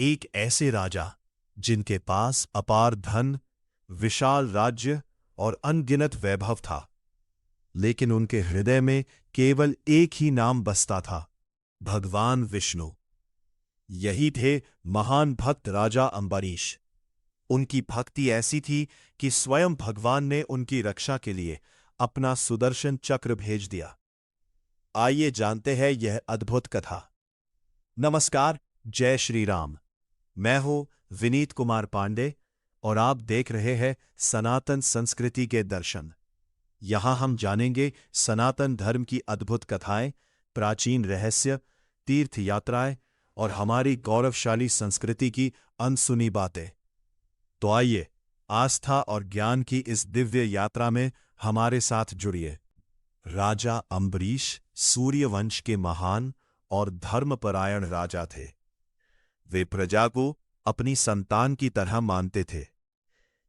एक ऐसे राजा जिनके पास अपार धन, विशाल राज्य और अनगिनत वैभव था, लेकिन उनके हृदय में केवल एक ही नाम बसता था, भगवान विष्णु। यही थे महान भक्त राजा अंबरीश। उनकी भक्ति ऐसी थी कि स्वयं भगवान ने उनकी रक्षा के लिए अपना सुदर्शन चक्र भेज दिया। आइए जानते हैं यह अद्भुत कथा। नमस्कार, जय श्री राम। मैं हूं विनीत कुमार पांडे और आप देख रहे हैं सनातन संस्कृति के दर्शन। यहां हम जानेंगे सनातन धर्म की अद्भुत कथाएं, प्राचीन रहस्य, तीर्थ यात्राएं और हमारी गौरवशाली संस्कृति की अनसुनी बातें। तो आइए आस्था और ज्ञान की इस दिव्य यात्रा में हमारे साथ जुड़िए। राजा अंबरीश सूर्यवंश के महान और धर्मपरायण राजा थे। वे प्रजा को अपनी संतान की तरह मानते थे।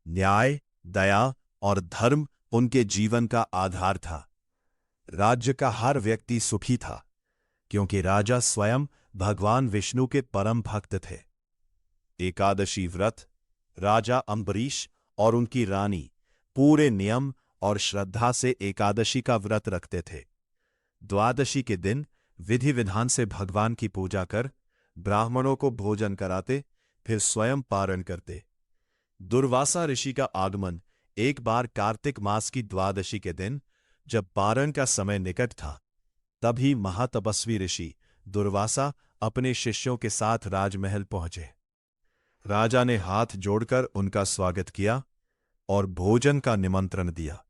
न्याय, दया और धर्म उनके जीवन का आधार था। राज्य का हर व्यक्ति सुखी था, क्योंकि राजा स्वयं भगवान विष्णु के परम भक्त थे। एकादशी व्रत राजा अंबरीश और उनकी रानी पूरे नियम और श्रद्धा से एकादशी का व्रत रखते थे। द्वादशी के दिन विधि विधान से भगवान की पूजा कर ब्राह्मणों को भोजन कराते, फिर स्वयं पारण करते। दुर्वासा ऋषि का आगमन एक बार कार्तिक मास की द्वादशी के दिन, जब पारण का समय निकट था, तभी महातपस्वी ऋषि दुर्वासा अपने शिष्यों के साथ राजमहल पहुंचे। राजा ने हाथ जोड़कर उनका स्वागत किया और भोजन का निमंत्रण दिया।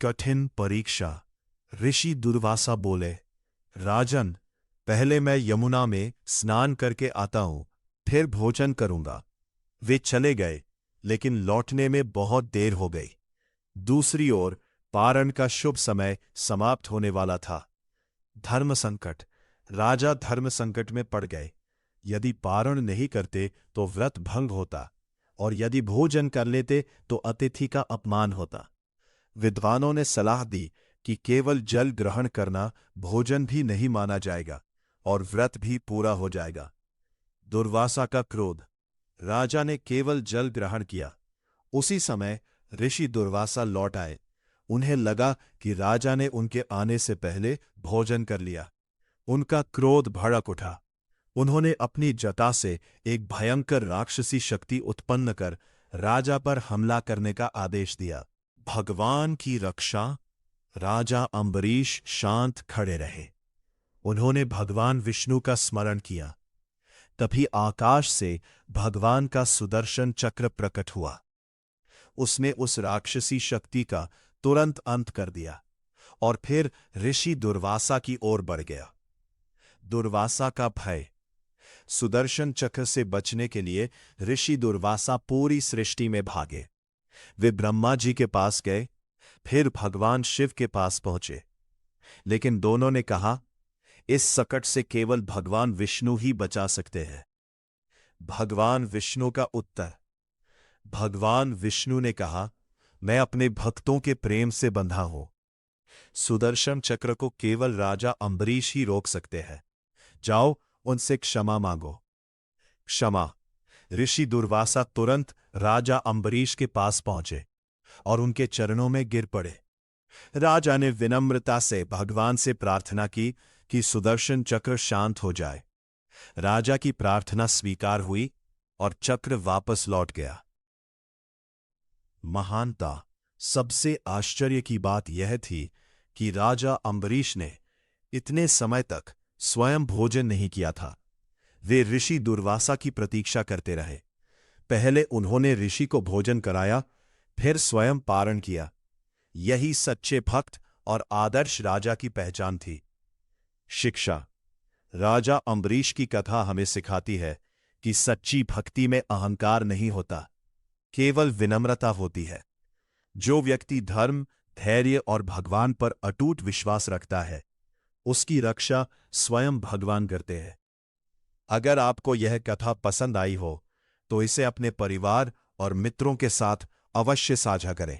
कठिन परीक्षा। ऋषि दुर्वासा बोले, राजन, पहले मैं यमुना में स्नान करके आता हूं, फिर भोजन करूंगा। वे चले गए, लेकिन लौटने में बहुत देर हो गई। दूसरी ओर पारण का शुभ समय समाप्त होने वाला था। धर्म संकट। राजा धर्म संकट में पड़ गए। यदि पारण नहीं करते तो व्रत भंग होता, और यदि भोजन कर लेते तो अतिथि का अपमान होता। विद्वानों ने सलाह दी कि केवल जल ग्रहण करना भोजन भी नहीं माना जाएगा और व्रत भी पूरा हो जाएगा। दुर्वासा का क्रोध। राजा ने केवल जल ग्रहण किया। उसी समय ऋषि दुर्वासा लौट आए। उन्हें लगा कि राजा ने उनके आने से पहले भोजन कर लिया। उनका क्रोध भड़क उठा। उन्होंने अपनी जटा से एक भयंकर राक्षसी शक्ति उत्पन्न कर राजा पर हमला करने का आदेश दिया। भगवान की रक्षा। राजा अंबरीश शांत खड़े रहे। उन्होंने भगवान विष्णु का स्मरण किया। तभी आकाश से भगवान का सुदर्शन चक्र प्रकट हुआ। उसने उस राक्षसी शक्ति का तुरंत अंत कर दिया और फिर ऋषि दुर्वासा की ओर बढ़ गया। दुर्वासा का भय। सुदर्शन चक्र से बचने के लिए ऋषि दुर्वासा पूरी सृष्टि में भागे। वे ब्रह्मा जी के पास गए, फिर भगवान शिव के पास पहुंचे, लेकिन दोनों ने कहा, इस संकट से केवल भगवान विष्णु ही बचा सकते हैं। भगवान विष्णु का उत्तर। भगवान विष्णु ने कहा, मैं अपने भक्तों के प्रेम से बंधा हूं। सुदर्शन चक्र को केवल राजा अंबरीश ही रोक सकते हैं। जाओ, उनसे क्षमा मांगो। क्षमा। ऋषि दुर्वासा तुरंत राजा अंबरीश के पास पहुंचे और उनके चरणों में गिर पड़े। राजा ने विनम्रता से भगवान से प्रार्थना की कि सुदर्शन चक्र शांत हो जाए। राजा की प्रार्थना स्वीकार हुई और चक्र वापस लौट गया। महानता। सबसे आश्चर्य की बात यह थी कि राजा अंबरीश ने इतने समय तक स्वयं भोजन नहीं किया था। वे ऋषि दुर्वासा की प्रतीक्षा करते रहे। पहले उन्होंने ऋषि को भोजन कराया, फिर स्वयं पारण किया। यही सच्चे भक्त और आदर्श राजा की पहचान थी। शिक्षा। राजा अंबरीश की कथा हमें सिखाती है कि सच्ची भक्ति में अहंकार नहीं होता, केवल विनम्रता होती है। जो व्यक्ति धर्म, धैर्य और भगवान पर अटूट विश्वास रखता है, उसकी रक्षा स्वयं भगवान करते हैं। अगर आपको यह कथा पसंद आई हो तो इसे अपने परिवार और मित्रों के साथ अवश्य साझा करें।